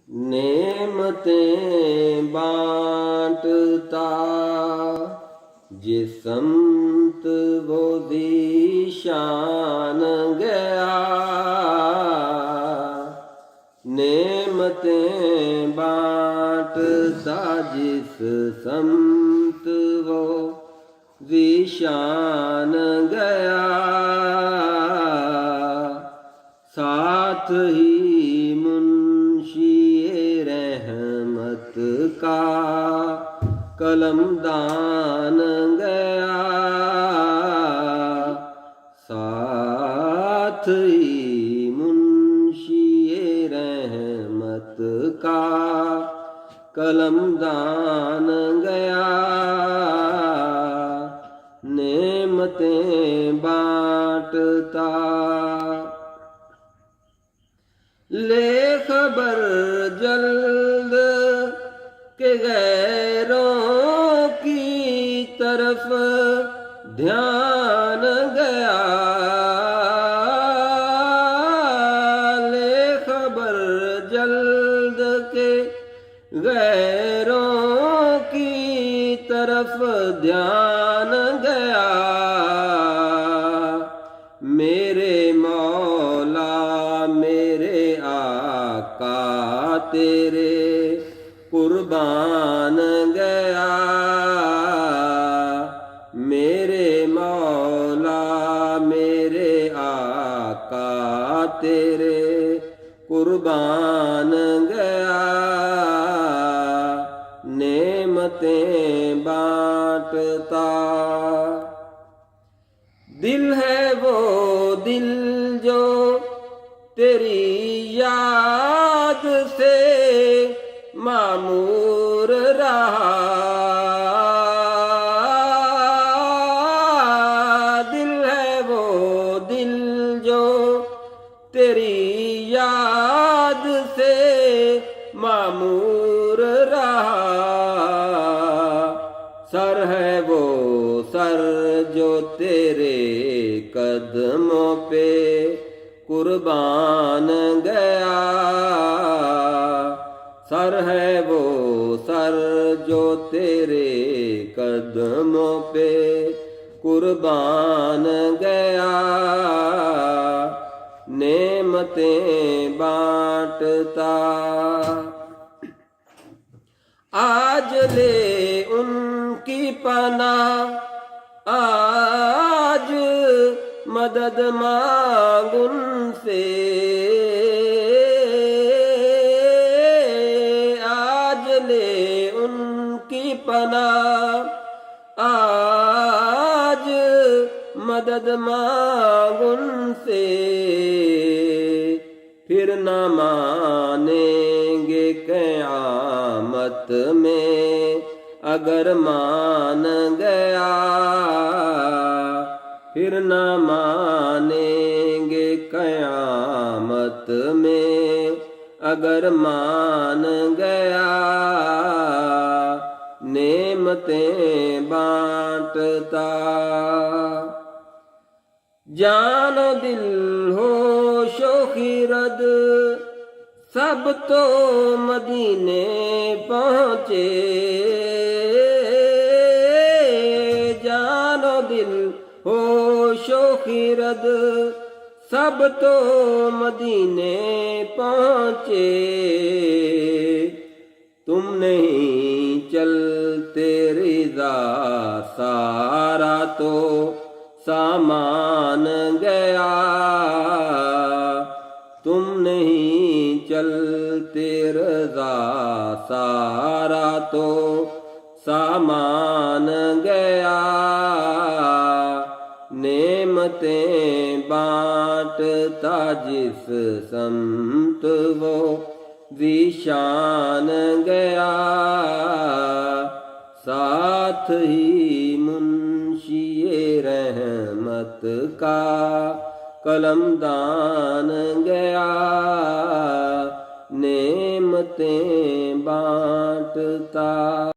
नेमतें बांटता जिस समत वो ज़ीशान गया। नेमतें बांटता जिस समत वो ज़ीशान गया। साथ ही मुंशी रहमत का कलमदान गया। साथ ही मुंशी रहमत का कलमदान गया। नेमतें बांटता ले खबर जल्द के गैरों की तरफ ध्यान गया। ले खबर जल्द के गैरों की तरफ ध्यान गया। मेरे मौला मेरे आका तेरे कुर्बान गया। मेरे मौला मेरे आका तेरे कुर्बान गया। नेमतें बांटता दिल है वो दिल जो तेरी याद से मामूर रहा। दिल है वो दिल जो तेरी याद से मामूर रहा। सर है वो सर जो तेरे कदमों पे कुर्बान गया। सर है वो सर जो तेरे कदमों पे कुर्बान गया। नेमतें बांटता आज ले उनकी पनाह। आज मदद मांग उनसे। आज ले उनकी पनाह। आज मदद मांग उनसे। फिर न मानेंगे क़यामत में अगर मान गया। फिर न मानेंगे क़यामत में अगर मान गया। नेमतें बांटता जानो दिल होशो खिरद सब तो मदीने पहुँचे। जानो दिल होशो खिरद सब तो मदीने पहुँचे। तुम नहीं चलते रिज़ा सारा तो सामान गया। तुम नहीं चलते रज़ा सारा तो सामान गया। नेमतें बांटता जिस समत वो ज़ीशान गया। साथ ही मुंशी रहमत का कलमदान गया। नेमतें बांटता